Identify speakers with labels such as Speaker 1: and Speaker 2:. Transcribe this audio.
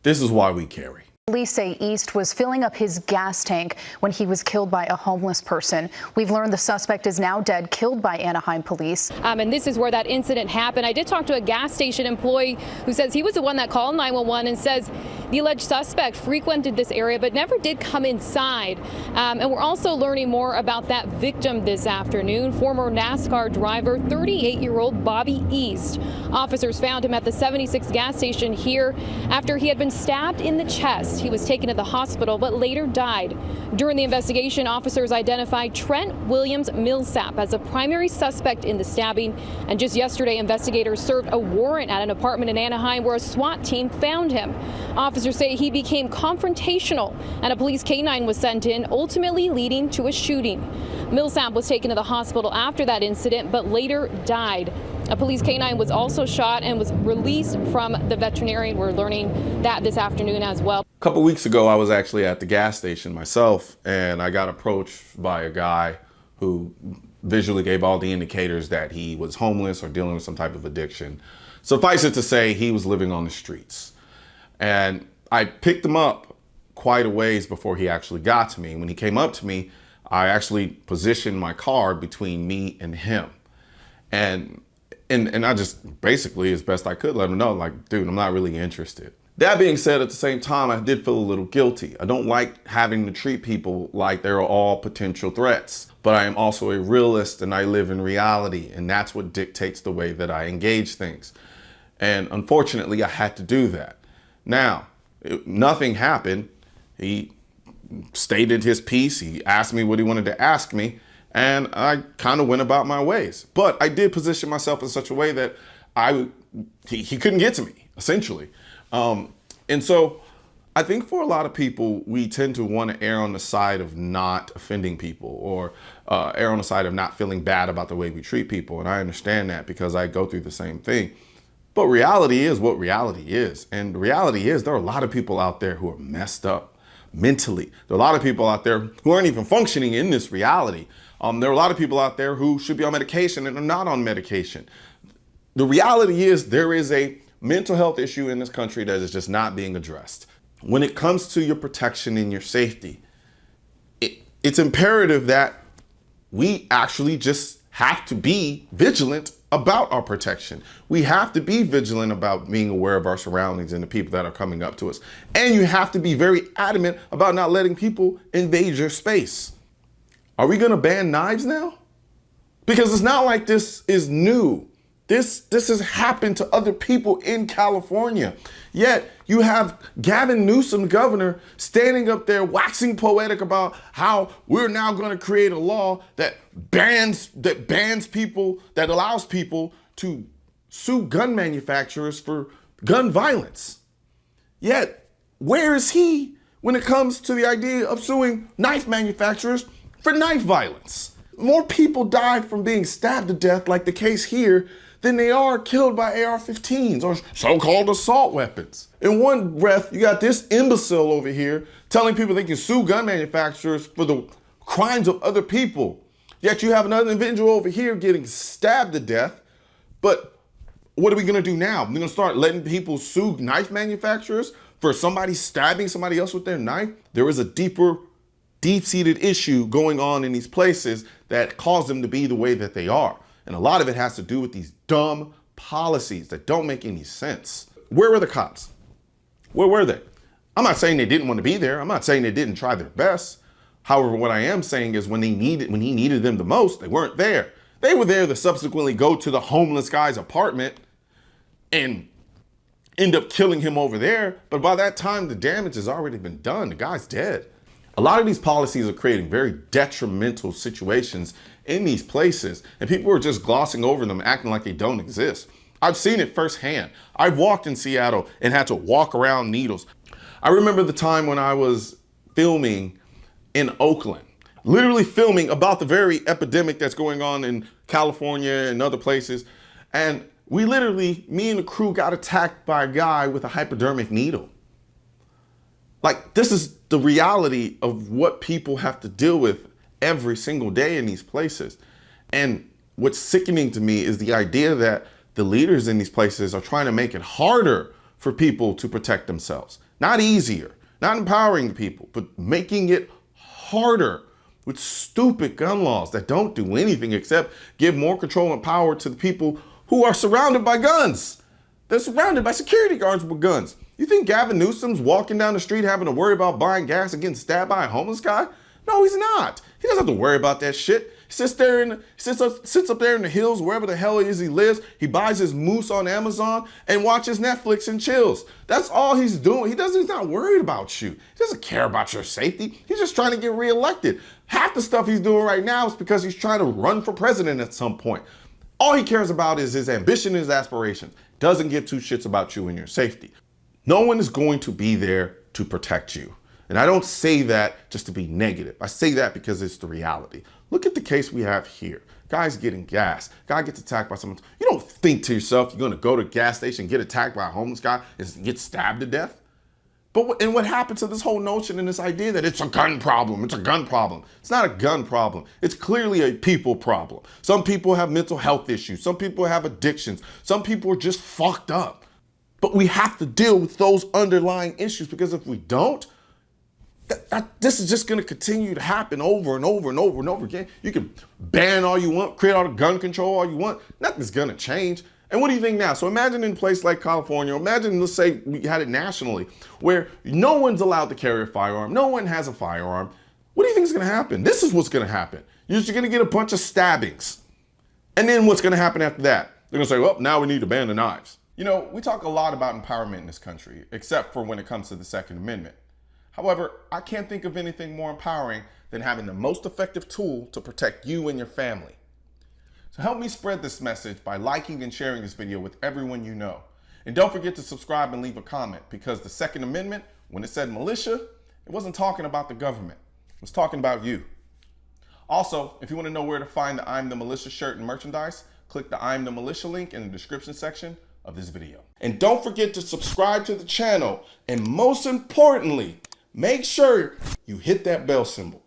Speaker 1: This is why we carry.
Speaker 2: Police say East was filling up his gas tank when he was killed by a homeless person. We've learned the suspect is now dead, killed by Anaheim police.
Speaker 3: And this is where that incident happened. I did talk to a gas station employee who says he was the one that called 911 and says the alleged suspect frequented this area but never did come inside. And we're also learning more about that victim this afternoon. Former NASCAR driver, 38-year-old Bobby East. Officers found him at the 76 gas station here after he had been stabbed in the chest. He was taken to the hospital but later died. During the investigation, officers identified Trent Williams Millsap as a primary suspect in the stabbing. And just yesterday, investigators served a warrant at an apartment in Anaheim where a SWAT team found him. Officers say he became confrontational and a police canine was sent in, ultimately leading to a shooting. Millsap was taken to the hospital after that incident but later died. A police canine was also shot and was released from the veterinarian. We're learning that this afternoon as well.
Speaker 1: A couple weeks ago, I was actually at the gas station myself, and I got approached by a guy who visually gave all the indicators that he was homeless or dealing with some type of addiction. Suffice it to say, he was living on the streets. And I picked him up quite a ways before he actually got to me. When he came up to me, I actually positioned my car between me and him. And I just basically, as best I could, let him know, like, dude, I'm not really interested. That being said, at the same time, I did feel a little guilty. I don't like having to treat people like they're all potential threats, but I am also a realist and I live in reality, and that's what dictates the way that I engage things. And unfortunately, I had to do that. Now, nothing happened. He stated his piece. He asked me what he wanted to ask me, and I kind of went about my ways. But I did position myself in such a way that he couldn't get to me, essentially. And so I think for a lot of people, we tend to want to err on the side of not offending people or err on the side of not feeling bad about the way we treat people. And I understand that because I go through the same thing. But reality is what reality is. And the reality is there are a lot of people out there who are messed up mentally. There are a lot of people out there who aren't even functioning in this reality. There are a lot of people out there who should be on medication and are not on medication. The reality is there is a mental health issue in this country that is just not being addressed. When it comes to your protection and your safety, it's imperative that we actually just have to be vigilant about our protection. We have to be vigilant about being aware of our surroundings and the people that are coming up to us. And you have to be very adamant about not letting people invade your space. Are we gonna ban knives now? Because it's not like this is new. This has happened to other people in California. Yet you have Gavin Newsom, governor, standing up there waxing poetic about how we're now going to create a law that bans people, that allows people to sue gun manufacturers for gun violence. Yet, where is he when it comes to the idea of suing knife manufacturers for knife violence? More people die from being stabbed to death, like the case here, than they are killed by AR-15s or so-called assault weapons. In one breath, you got this imbecile over here telling people they can sue gun manufacturers for the crimes of other people. Yet you have another individual over here getting stabbed to death. But what are we gonna do now? We're gonna start letting people sue knife manufacturers for somebody stabbing somebody else with their knife? There is a deep-seated issue going on in these places that cause them to be the way that they are. And a lot of it has to do with these dumb policies that don't make any sense. Where were the cops? Where were they? I'm not saying they didn't want to be there. I'm not saying they didn't try their best. However, what I am saying is when he needed them the most, they weren't there. They were there to subsequently go to the homeless guy's apartment and end up killing him over there. But by that time, the damage has already been done. The guy's dead. A lot of these policies are creating very detrimental situations in these places, and people are just glossing over them, acting like they don't exist. I've seen it firsthand. I've walked in Seattle and had to walk around needles. I remember the time when I was filming in Oakland, literally filming about the very epidemic that's going on in California and other places. And me and the crew got attacked by a guy with a hypodermic needle. Like, this is the reality of what people have to deal with every single day in these places. And what's sickening to me is the idea that the leaders in these places are trying to make it harder for people to protect themselves. Not easier, not empowering people, but making it harder with stupid gun laws that don't do anything except give more control and power to the people who are surrounded by guns. They're surrounded by security guards with guns. You think Gavin Newsom's walking down the street having to worry about buying gas and getting stabbed by a homeless guy? No, he's not. He doesn't have to worry about that shit. He sits up there in the hills, wherever the hell it is he lives. He buys his moose on Amazon and watches Netflix and chills. That's all he's doing. He's not worried about you. He doesn't care about your safety. He's just trying to get reelected. Half the stuff he's doing right now is because he's trying to run for president at some point. All he cares about is his ambition and his aspirations. Doesn't give two shits about you and your safety. No one is going to be there to protect you. And I don't say that just to be negative. I say that because it's the reality. Look at the case we have here. Guy's getting gas. Guy gets attacked by someone. You don't think to yourself you're going to go to a gas station, get attacked by a homeless guy, and get stabbed to death? But what happened to this whole notion and this idea that it's a gun problem? It's a gun problem. It's not a gun problem. It's clearly a people problem. Some people have mental health issues. Some people have addictions. Some people are just fucked up. But we have to deal with those underlying issues, because if we don't, this is just going to continue to happen over and over and over and over again. You can ban all you want, create all the gun control all you want. Nothing's going to change. And what do you think now? So imagine in a place like California, imagine, let's say we had it nationally, where no one's allowed to carry a firearm. No one has a firearm. What do you think is going to happen? This is what's going to happen. You're just going to get a bunch of stabbings. And then what's going to happen after that? They're going to say, well, now we need to ban the knives. You know, we talk a lot about empowerment in this country, except for when it comes to the Second Amendment. However, I can't think of anything more empowering than having the most effective tool to protect you and your family. So help me spread this message by liking and sharing this video with everyone you know. And don't forget to subscribe and leave a comment, because the Second Amendment, when it said militia, it wasn't talking about the government. It was talking about you. Also, if you want to know where to find the I'm the Militia shirt and merchandise, click the I'm the Militia link in the description section of this video. And don't forget to subscribe to the channel. And most importantly, make sure you hit that bell symbol.